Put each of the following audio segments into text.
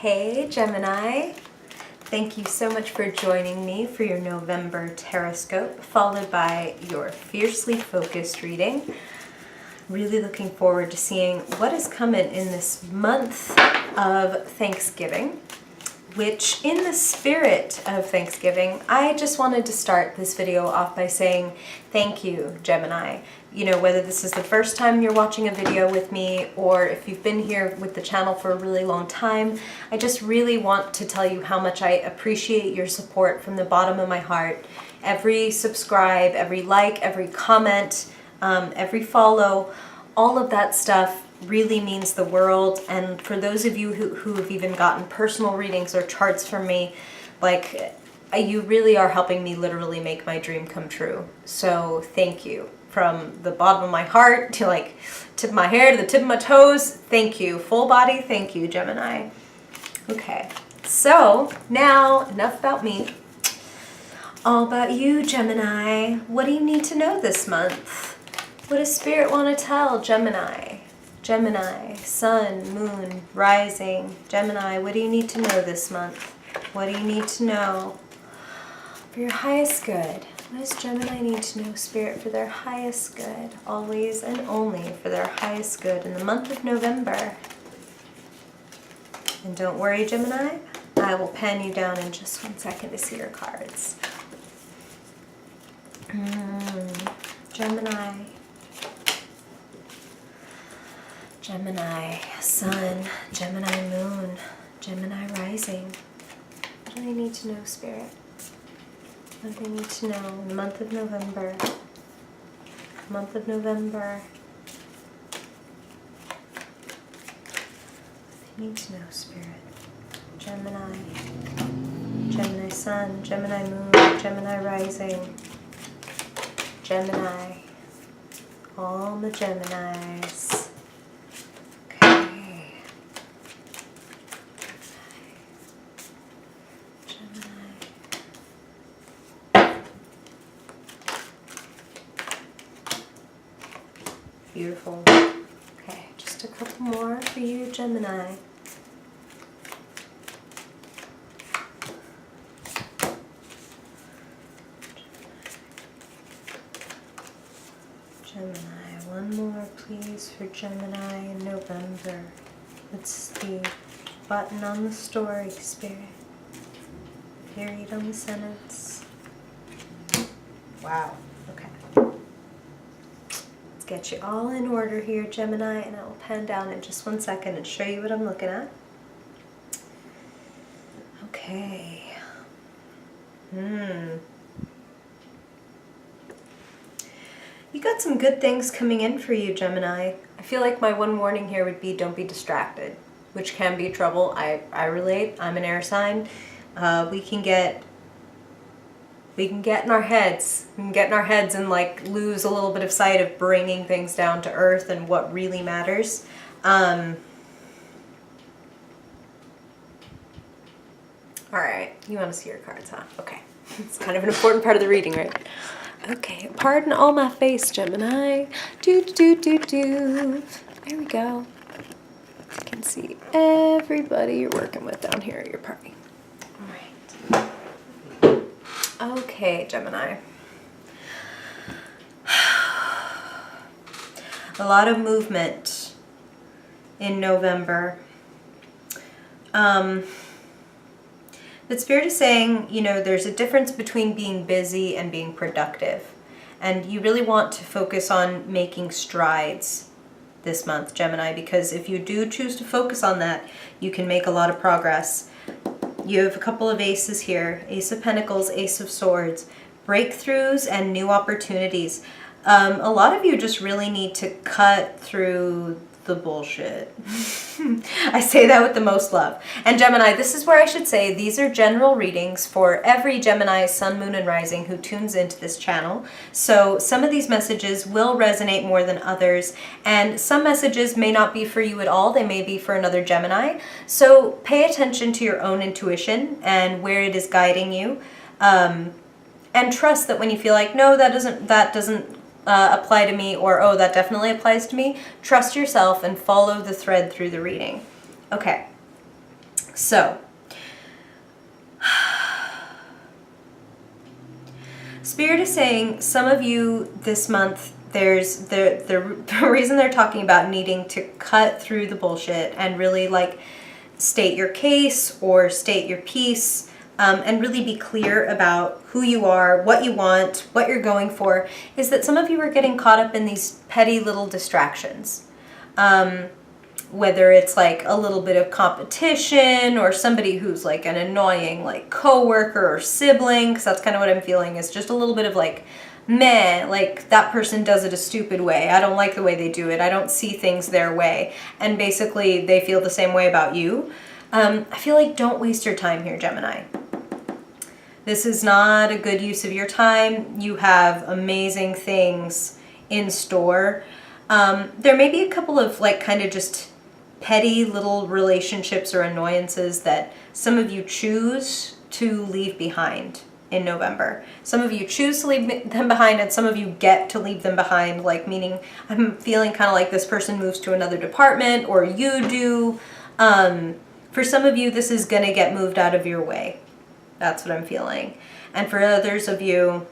Hey Gemini, thank you so much for joining me for your November horoscope, followed by your fiercely focused reading. Really looking forward to seeing what is coming in this month of Thanksgiving, which in the spirit of Thanksgiving, I just wanted to start this video off by saying thank you, Gemini. You know, whether this is the first time you're watching a video with me or if you've been here with the channel for a really long time, I just really want to tell you how much I appreciate your support from the bottom of my heart. Every subscribe, every like, every comment, every follow, all of that stuff really means the world. And for those of you who have even gotten personal readings or charts from me, like, you really are helping me literally make my dream come true. So thank you. From the bottom of my heart to like tip of my hair to the tip of my toes, thank you. Full body, thank you, Gemini. Okay, so now enough about me. All about you, Gemini. What do you need to know this month? What does Spirit want to tell Gemini? Gemini, Sun, Moon, Rising. Gemini, what do you need to know this month? What do you need to know for your highest good? What does Gemini need to know, Spirit, for their highest good? Always and only for their highest good in the month of November. And don't worry, Gemini, I will pan you down in just 1 second to see your cards. Gemini. Gemini, Sun, Gemini, Moon, Gemini, Rising. What do I need to know, Spirit? What do I need to know in the month of November? Month of November. I need to know, Spirit. Gemini. Gemini Sun, Gemini Moon, Gemini Rising. Gemini. All the Geminis. Okay. Beautiful. Okay, just a couple more for you, Gemini. Gemini, one more please for Gemini in November. It's the button on the story, Spirit. Period on the sentence. Wow. Okay. Get you all in order here, Gemini, and I will pan down in just 1 second and show you what I'm looking at. Okay. You got some good things coming in for you, Gemini. I feel like my one warning here would be don't be distracted, which can be trouble. I relate. I'm an air sign. We can get in our heads. We can get in our heads and like lose a little bit of sight of bringing things down to earth and what really matters. All right, you want to see your cards, huh? Okay, it's kind of an important part of the reading, right? Okay, pardon all my face, Gemini. There we go. I can see everybody you're working with down here at your party. All right. Okay, Gemini. A lot of movement in November. But Spirit is saying, you know, there's a difference between being busy and being productive. And you really want to focus on making strides this month, Gemini, because if you do choose to focus on that, you can make a lot of progress. You have a couple of aces here, Ace of Pentacles, Ace of Swords, breakthroughs and new opportunities. A lot of you just really need to cut through the bullshit. I say that with the most love. And Gemini, this is where I should say these are general readings for every Gemini, Sun, Moon, and Rising who tunes into this channel. So some of these messages will resonate more than others, and some messages may not be for you at all. They may be for another Gemini. So pay attention to your own intuition and where it is guiding you. And trust that when you feel like, no, that doesn't apply to me, or oh, that definitely applies to me, trust yourself and follow the thread through the reading. Okay, So, Spirit is saying some of you this month, there's the reason they're talking about needing to cut through the bullshit and really like state your case or state your piece, and really be clear about who you are, what you want, what you're going for, is that some of you are getting caught up in these petty little distractions. Whether it's like a little bit of competition or somebody who's like an annoying like coworker or sibling, because that's kind of what I'm feeling, is just a little bit of like, meh, like that person does it a stupid way. I don't like the way they do it. I don't see things their way. And basically they feel the same way about you. I feel like don't waste your time here, Gemini. This is not a good use of your time. You have amazing things in store. There may be a couple of like kind of just petty little relationships or annoyances that some of you choose to leave behind in November. Some of you choose to leave them behind and some of you get to leave them behind, like meaning I'm feeling kind of like this person moves to another department or you do. For some of you, this is going to get moved out of your way. That's what I'm feeling. And for others of you,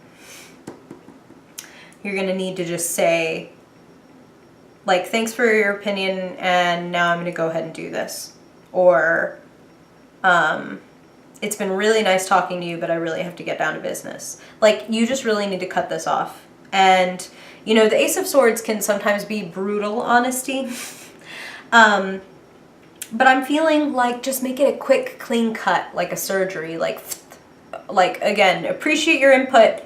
you're going to need to just say, like, thanks for your opinion, and now I'm going to go ahead and do this. Or, it's been really nice talking to you, but I really have to get down to business. Like, you just really need to cut this off. And, you know, the Ace of Swords can sometimes be brutal honesty. But I'm feeling like just make it a quick, clean cut, like a surgery. Like again, appreciate your input.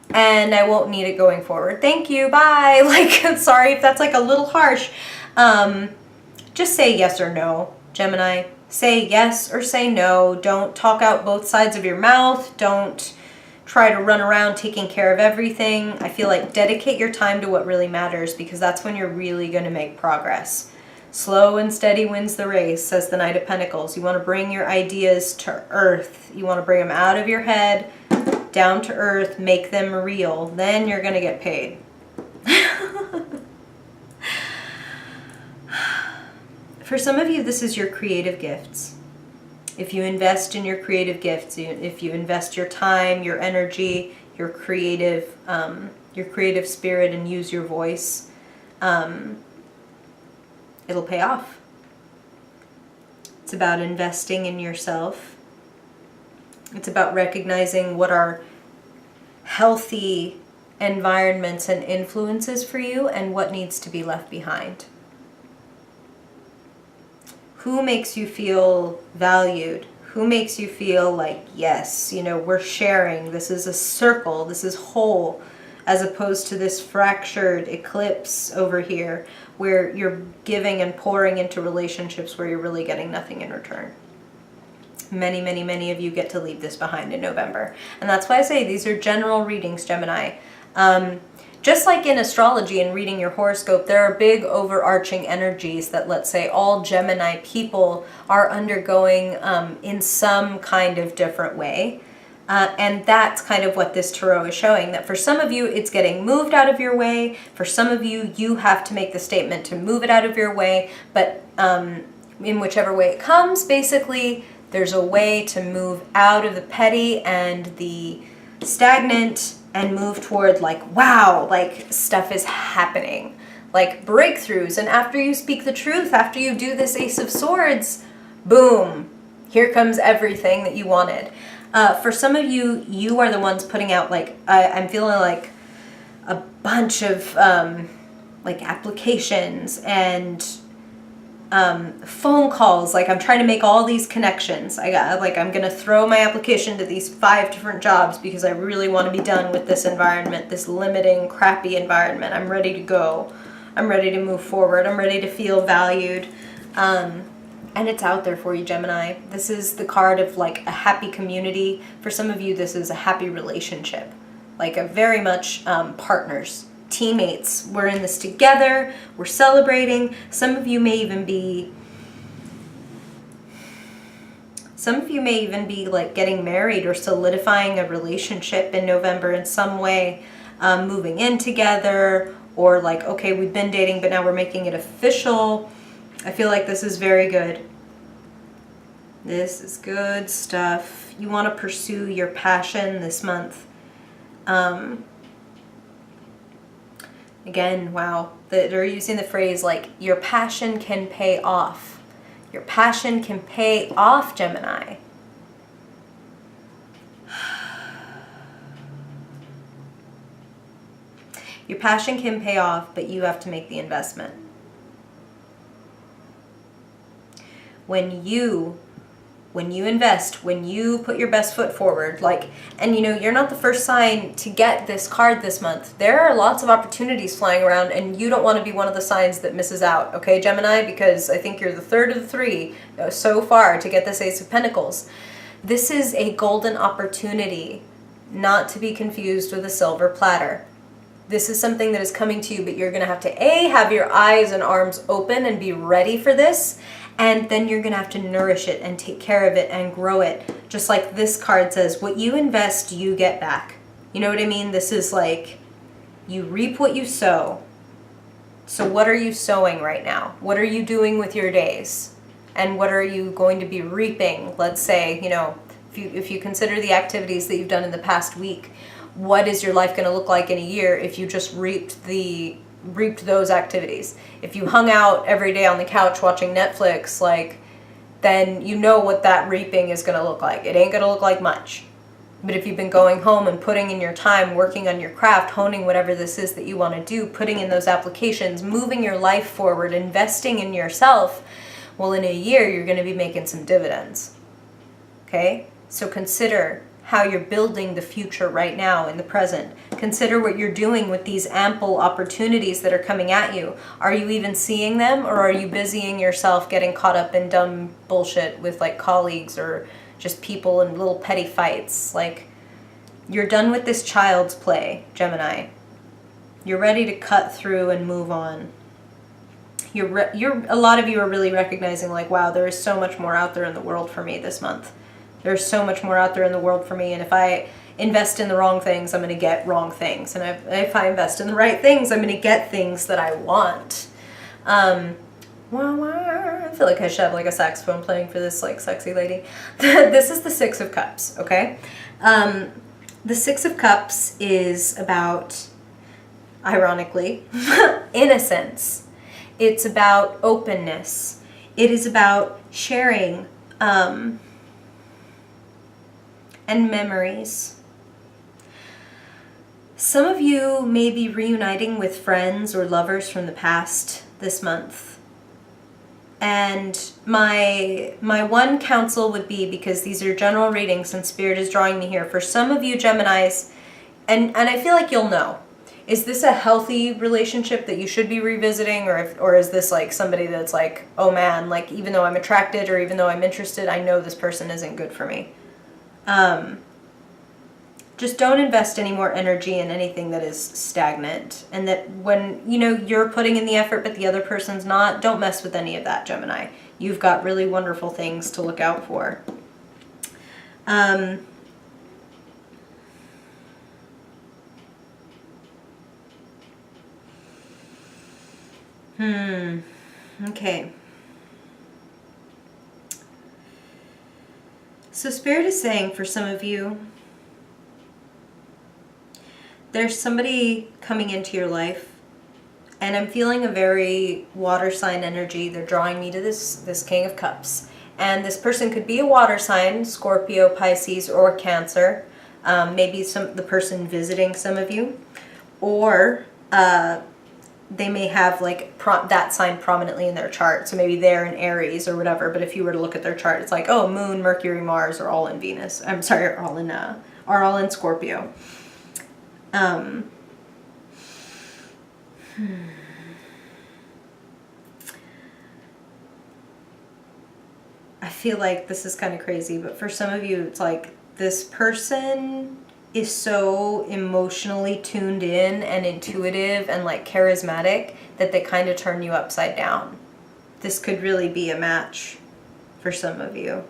And I won't need it going forward. Thank you, bye. Like, sorry if that's like a little harsh. Just say yes or no, Gemini. Say yes or say no. Don't talk out both sides of your mouth. Don't try to run around taking care of everything. I feel like dedicate your time to what really matters, because that's when you're really going to make progress. Slow and steady wins the race, says the Knight of Pentacles. You want to bring your ideas to earth. You want to bring them out of your head, down to earth, make them real. Then you're going to get paid. For some of you, this is your creative gifts. If you invest in your creative gifts, if you invest your time, your energy, your creative spirit, and use your voice, it'll pay off. It's about investing in yourself. It's about recognizing what are healthy environments and influences for you and what needs to be left behind. Who makes you feel valued? Who makes you feel like, yes, you know, we're sharing. This is a circle. This is whole, as opposed to this fractured eclipse over here where you're giving and pouring into relationships where you're really getting nothing in return. Many, many, many of you get to leave this behind in November. And that's why I say these are general readings, Gemini. Just like in astrology and reading your horoscope, there are big overarching energies that, let's say, all Gemini people are undergoing in some kind of different way. And that's kind of what this tarot is showing, that for some of you, it's getting moved out of your way. For some of you, you have to make the statement to move it out of your way. But in whichever way it comes, basically, there's a way to move out of the petty and the stagnant and move toward like, wow, like stuff is happening, like breakthroughs. And after you speak the truth, after you do this Ace of Swords, boom, here comes everything that you wanted. For some of you, you are the ones putting out, like, I'm feeling like a bunch of like applications and phone calls. Like, I'm trying to make all these connections. I'm gonna throw my application to these 5 different jobs because I really want to be done with this environment, this limiting, crappy environment. I'm ready to go. I'm ready to move forward. I'm ready to feel valued. And it's out there for you, Gemini. This is the card of like a happy community. For some of you, this is a happy relationship, like a very much partners, teammates. We're in this together. We're celebrating. Some of you may even be like getting married or solidifying a relationship in November in some way, moving in together, or like, okay, we've been dating, but now we're making it official. I feel like this is very good. This is good stuff. You want to pursue your passion this month. Again, wow, they're using the phrase like, your passion can pay off. Your passion can pay off, Gemini. Your passion can pay off, but you have to make the investment. When you invest, when you put your best foot forward, like, and you know, you're not the first sign to get this card this month. There are lots of opportunities flying around, and you don't want to be one of the signs that misses out, okay, Gemini? Because I think you're the third of the three so far to get this Ace of Pentacles. This is a golden opportunity, not to be confused with a silver platter. This is something that is coming to you, but you're going to have to, A, have your eyes and arms open and be ready for this. And then you're going to have to nourish it and take care of it and grow it. Just like this card says, what you invest, you get back. You know what I mean? This is like, you reap what you sow. So what are you sowing right now? What are you doing with your days? And what are you going to be reaping? Let's say, you know, if you consider the activities that you've done in the past week, what is your life going to look like in a year if you just reaped those activities? If you hung out every day on the couch watching Netflix, like, then you know what that reaping is going to look like. It ain't going to look like much. But if you've been going home and putting in your time, working on your craft, honing whatever this is that you want to do, putting in those applications, moving your life forward, investing in yourself, well, in a year, you're going to be making some dividends. Okay? So consider how you're building the future right now in the present. Consider what you're doing with these ample opportunities that are coming at you. Are you even seeing them, or are you busying yourself getting caught up in dumb bullshit with like colleagues or just people in little petty fights? Like, you're done with this child's play, Gemini. You're ready to cut through and move on. A lot of you are really recognizing like, wow, there is so much more out there in the world for me this month. There's so much more out there in the world for me, and if I invest in the wrong things, I'm going to get wrong things. And if I invest in the right things, I'm going to get things that I want. I feel like I should have like a saxophone playing for this like sexy lady. This is the Six of Cups, okay? The Six of Cups is about, ironically, innocence. It's about openness. It is about sharing and memories. Some of you may be reuniting with friends or lovers from the past this month. And my one counsel would be, because these are general readings and Spirit is drawing me here, for some of you Geminis, and I feel like you'll know, is this a healthy relationship that you should be revisiting, or is this like somebody that's like, oh man, like even though I'm attracted or even though I'm interested, I know this person isn't good for me. Just don't invest any more energy in anything that is stagnant, and that when, you know, you're putting in the effort but the other person's not, don't mess with any of that, Gemini. You've got really wonderful things to look out for. Okay. So Spirit is saying for some of you, there's somebody coming into your life, and I'm feeling a very water sign energy. They're drawing me to this King of Cups. And this person could be a water sign, Scorpio, Pisces, or Cancer. Maybe the person visiting some of you. Or they may have like that sign prominently in their chart. So maybe they're in Aries or whatever. But if you were to look at their chart, it's like, oh, Moon, Mercury, Mars are all in Venus. I'm sorry, are all in Scorpio. I feel like this is kind of crazy, but for some of you, it's like this person is so emotionally tuned in and intuitive and like charismatic that they kind of turn you upside down. This could really be a match for some of you.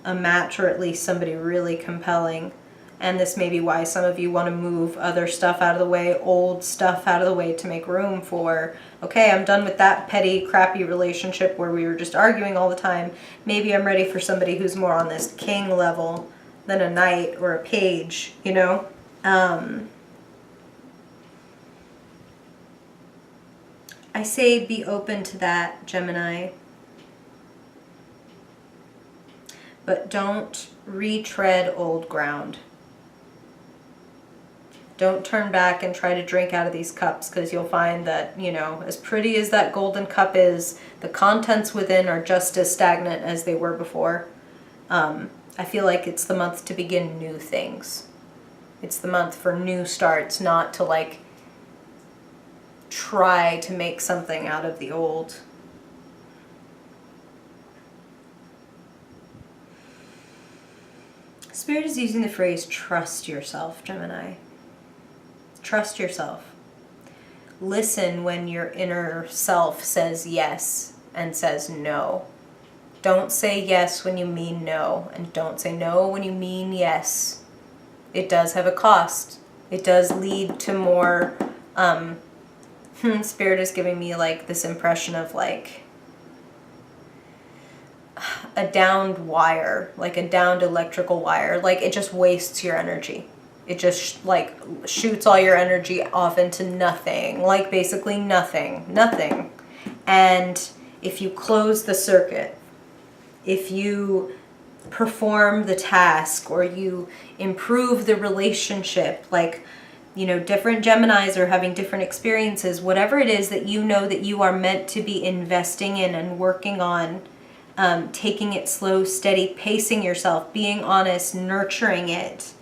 A match, or at least somebody really compelling. And this may be why some of you want to move other stuff out of the way, old stuff out of the way to make room for, okay, I'm done with that petty, crappy relationship where we were just arguing all the time. Maybe I'm ready for somebody who's more on this king level than a knight or a page, you know? I say be open to that, Gemini. But don't retread old ground. Don't turn back and try to drink out of these cups, because you'll find that, you know, as pretty as that golden cup is, the contents within are just as stagnant as they were before. I feel like it's the month to begin new things. It's the month for new starts, not to like try to make something out of the old. Spirit is using the phrase, trust yourself, Gemini. Trust yourself. Listen when your inner self says yes and says no. Don't say yes when you mean no, and don't say no when you mean yes. It does have a cost. It does lead to more, Spirit is giving me like this impression of like a downed wire, like a downed electrical wire. Like it just wastes your energy. It just like shoots all your energy off into nothing, like basically nothing. And if you close the circuit, if you perform the task or you improve the relationship, like, you know, different Geminis are having different experiences, whatever it is that you know that you are meant to be investing in and working on, taking it slow, steady, pacing yourself, being honest, nurturing it,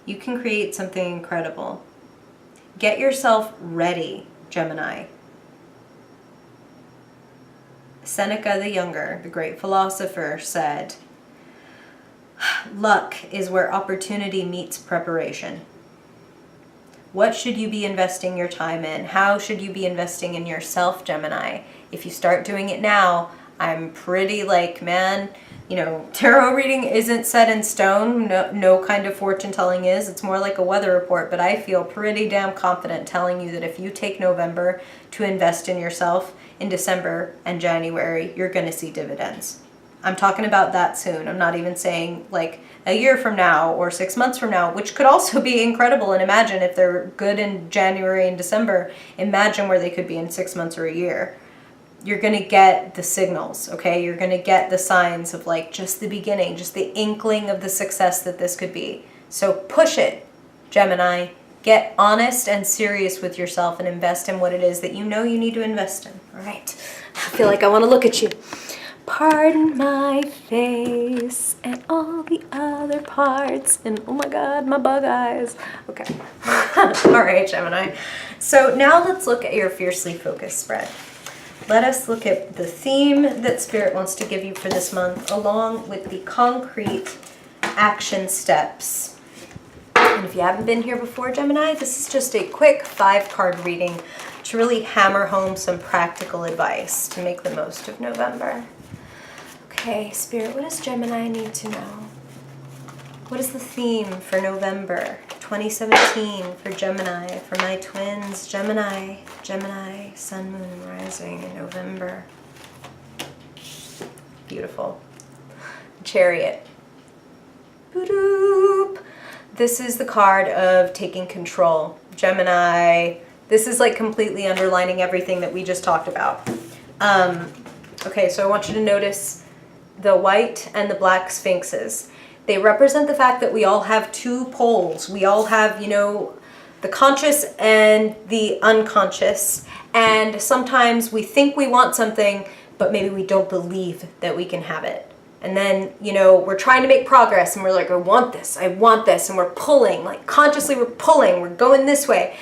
you can create something incredible. Get yourself ready, Gemini. Seneca the Younger, the great philosopher, said, luck is where opportunity meets preparation. What should you be investing your time in? How should you be investing in yourself, Gemini? If you start doing it now, I'm pretty like, man, you know, tarot reading isn't set in stone. No kind of fortune telling is. It's more like a weather report, but I feel pretty damn confident telling you that if you take November to invest in yourself, in December and January, you're going to see dividends. I'm talking about that soon. I'm not even saying like a year from now or 6 months from now, which could also be incredible. And imagine if they're good in January and December, imagine where they could be in 6 months or a year. You're going to get the signals, okay? You're going to get the signs of like just the beginning, just the inkling of the success that this could be. So push it, Gemini. Get honest and serious with yourself and invest in what it is that you know you need to invest in. All right. I feel like I want to look at you. Pardon my face and all the other parts. And oh my God, my bug eyes. Okay. All right, Gemini. So now let's look at your fiercely focused spread. Let us look at the theme that Spirit wants to give you for this month, along with the concrete action steps. And if you haven't been here before, Gemini, this is just a quick 5-card reading to really hammer home some practical advice to make the most of November. Okay, Spirit, what does Gemini need to know? What is the theme for November 2017 for Gemini, for my twins, Gemini, Sun, Moon, and Rising in November? Beautiful. Chariot. Boop. This is the card of taking control. Gemini, this is like completely underlining everything that we just talked about. Okay, so I want you to notice the white and the black sphinxes. They represent the fact that we all have two poles. We all have, you know, the conscious and the unconscious. And sometimes we think we want something, but maybe we don't believe that we can have it. And then, you know, we're trying to make progress and we're like, I want this. And we're pulling, like consciously we're pulling, we're going this way.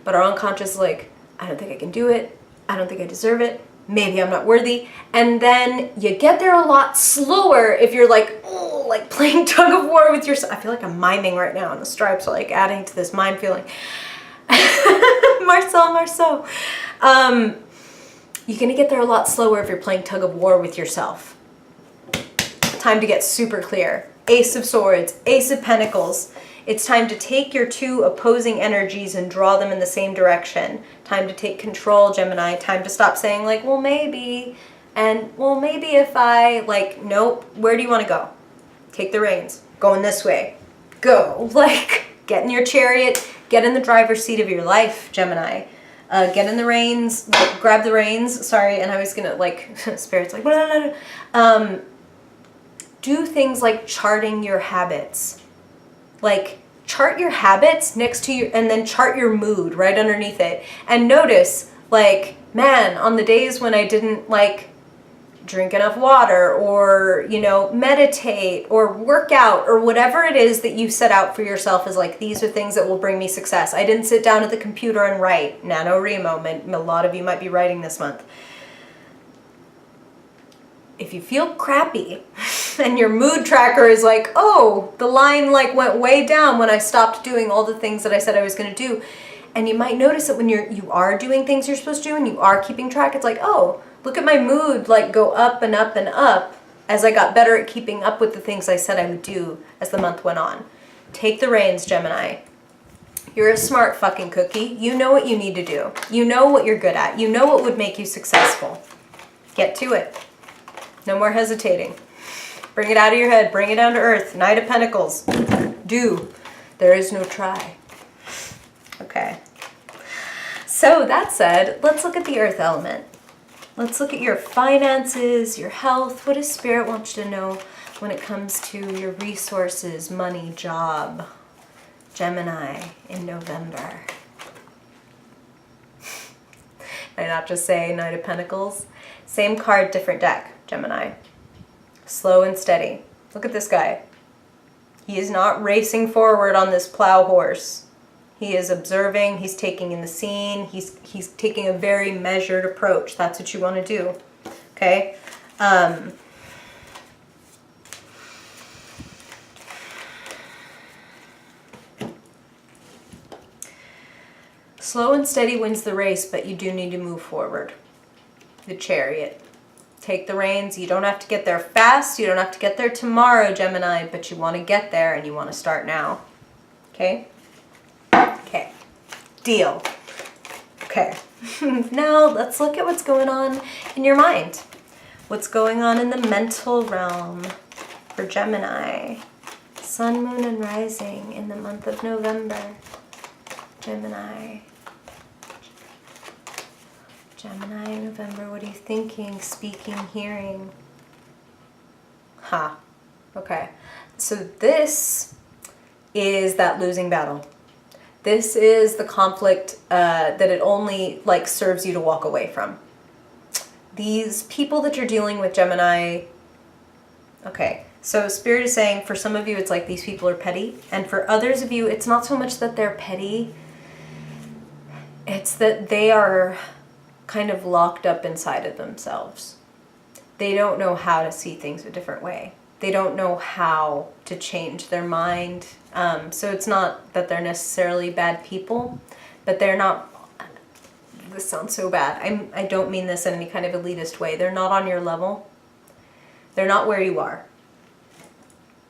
But our unconscious is like, I don't think I can do it. I don't think I deserve it. Maybe I'm not worthy. And then you get there a lot slower if you're like, oh, like playing tug of war with yourself. I feel like I'm miming right now and the stripes are like adding to this mime feeling. Marcel. You're gonna get there a lot slower if you're playing tug of war with yourself. Time to get super clear. Ace of Swords, Ace of Pentacles. It's time to take your two opposing energies and draw them in the same direction. Time to take control, Gemini. Time to stop saying like, well, maybe. And, well, maybe if I, like, nope. Where do you want to go? Take the reins. Going this way. Go. Like, get in your chariot. Get in the driver's seat of your life, Gemini. Get in the reins. Like, grab the reins. Sorry, and I was going to, like, Spirit's like, blah, blah, blah. Do things like charting your habits. Like, chart your habits next to your, and then chart your mood right underneath it. And notice, like, man, on the days when I didn't, like, drink enough water or, you know, meditate or work out or whatever it is that you set out for yourself is like, these are things that will bring me success. I didn't sit down at the computer and write. NaNoWriMo, a lot of you might be writing this month. If you feel crappy and your mood tracker is like, oh, the line like went way down when I stopped doing all the things that I said I was going to do. And you might notice that when you are doing things you're supposed to do and you are keeping track, it's like, oh, look at my mood like go up and up and up as I got better at keeping up with the things I said I would do as the month went on. Take the reins, Gemini. You're a smart fucking cookie. You know what you need to do. You know what you're good at. You know what would make you successful. Get to it. No more hesitating. Bring it out of your head. Bring it down to earth. Knight of Pentacles. Do. There is no try. Okay. So that said, let's look at the earth element. Let's look at your finances, your health. What does Spirit want you to know when it comes to your resources, money, job? Gemini in November. Did I not just say Knight of Pentacles? Same card, different deck, Gemini. Slow and steady. Look at this guy. He is not racing forward on this plow horse. He is observing, he's taking in the scene, he's taking a very measured approach. That's what you want to do, okay? Slow and steady wins the race, but you do need to move forward. The Chariot. Take the reins. You don't have to get there fast. You don't have to get there tomorrow, Gemini, but you want to get there and you want to start now. Okay? Okay. Deal. Okay. Now let's look at what's going on in your mind. What's going on in the mental realm for Gemini. Sun, moon, and rising in the month of November. Gemini. Gemini in November, what are you thinking, speaking, hearing? Ha. Okay. So this is that losing battle. This is the conflict that it only like serves you to walk away from. These people that you're dealing with, Gemini, okay, so Spirit is saying for some of you it's like these people are petty, and for others of you it's not so much that they're petty, it's that they are kind of locked up inside of themselves. They don't know how to see things a different way. They don't know how to change their mind. So it's not that they're necessarily bad people, but they're not, this sounds so bad. I don't mean this in any kind of elitist way. They're not on your level. They're not where you are.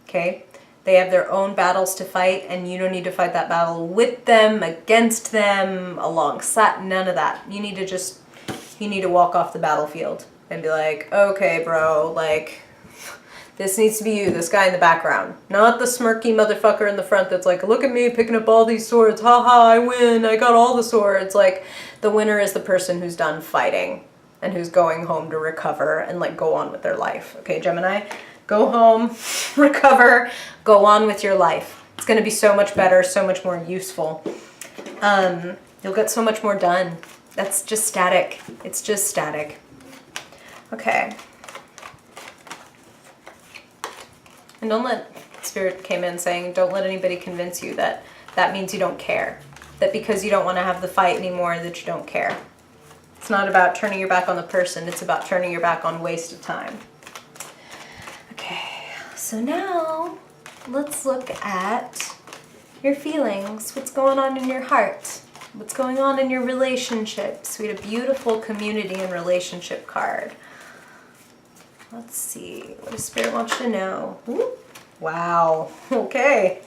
Okay? They have their own battles to fight, and you don't need to fight that battle with them, against them, alongside, none of that. You need to walk off the battlefield and be like, okay, bro, like, this needs to be you, this guy in the background. Not the smirky motherfucker in the front that's like, look at me picking up all these swords, haha, I win, I got all the swords. Like, the winner is the person who's done fighting and who's going home to recover and like go on with their life. Okay, Gemini? Go home, recover, go on with your life. It's going to be so much better, so much more useful. You'll get so much more done. That's just static. It's just static. Okay. And don't let, Spirit came in saying, don't let anybody convince you that that means you don't care. That because you don't want to have the fight anymore, that you don't care. It's not about turning your back on the person. It's about turning your back on wasted time. Okay, so now let's look at your feelings. What's going on in your heart? What's going on in your relationships? We had a beautiful community and relationship card. Let's see. What does Spirit want you to know? Ooh, Wow. Okay.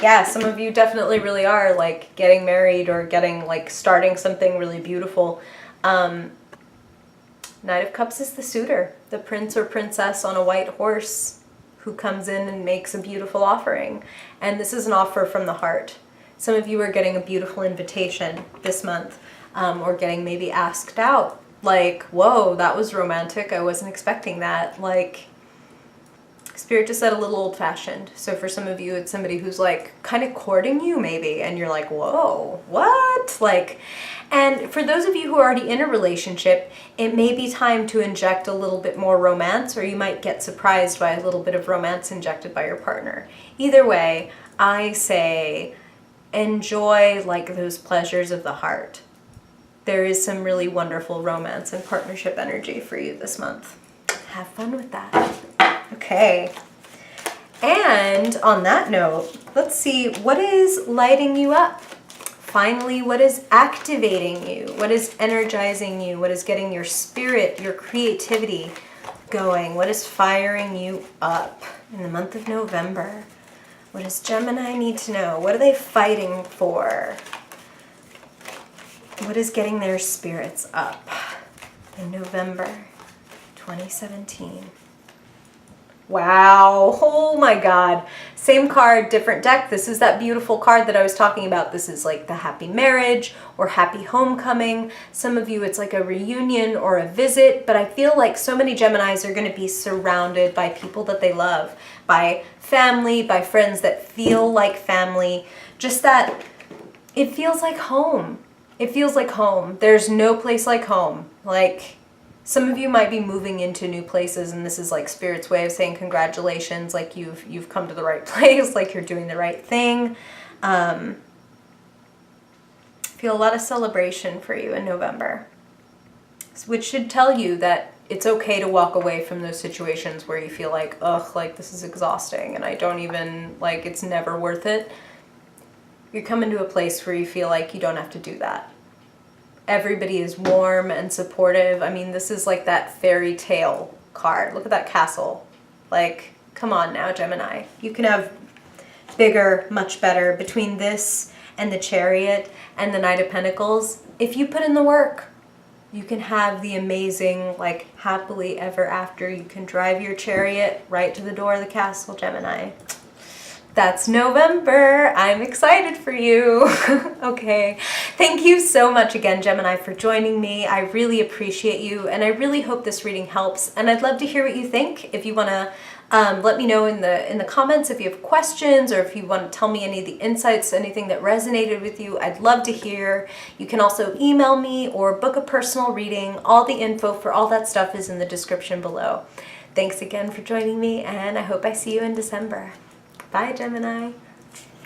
Yeah, some of you definitely really are like getting married or getting like starting something really beautiful. Knight of Cups is the suitor, the prince or princess on a white horse who comes in and makes a beautiful offering. And this is an offer from the heart. Some of you are getting a beautiful invitation this month, or getting maybe asked out. Like, whoa, that was romantic. I wasn't expecting that. Like, Spirit just said a little old-fashioned. So for some of you, it's somebody who's like kind of courting you maybe, and you're like, whoa, what? Like, and for those of you who are already in a relationship, it may be time to inject a little bit more romance, or you might get surprised by a little bit of romance injected by your partner. Either way, I say enjoy like those pleasures of the heart. There is some really wonderful romance and partnership energy for you this month. Have fun with that. Okay. And on that note, let's see, what is lighting you up? Finally, what is activating you? What is energizing you? What is getting your spirit, your creativity going? What is firing you up in the month of November? What does Gemini need to know? What are they fighting for? What is getting their spirits up in November 2017? Wow. Oh my God. Same card, different deck. This is that beautiful card that I was talking about. This is like the happy marriage or happy homecoming. Some of you, it's like a reunion or a visit, but I feel like so many Geminis are going to be surrounded by people that they love, by family, by friends that feel like family. Just that it feels like home. It feels like home. There's no place like home. Like, some of you might be moving into new places, and this is like Spirit's way of saying congratulations, like you've come to the right place, like you're doing the right thing. Feel a lot of celebration for you in November, which should tell you that it's okay to walk away from those situations where you feel like, ugh, like this is exhausting and I don't even, like it's never worth it. You're coming to a place where you feel like you don't have to do that. Everybody is warm and supportive. I mean, this is like that fairy tale card. Look at that castle. Like, come on now, Gemini. You can have bigger, much better between this and the Chariot and the Knight of Pentacles. If you put in the work, you can have the amazing, like, happily ever after. You can drive your Chariot right to the door of the castle, Gemini. That's November. I'm excited for you. Okay. Thank you so much again, Gemini, for joining me. I really appreciate you, and I really hope this reading helps. And I'd love to hear what you think. If you want to let me know in the comments if you have questions, or if you want to tell me any of the insights, anything that resonated with you, I'd love to hear. You can also email me or book a personal reading. All the info for all that stuff is in the description below. Thanks again for joining me, and I hope I see you in December. Bye, Gemini.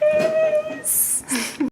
Yes.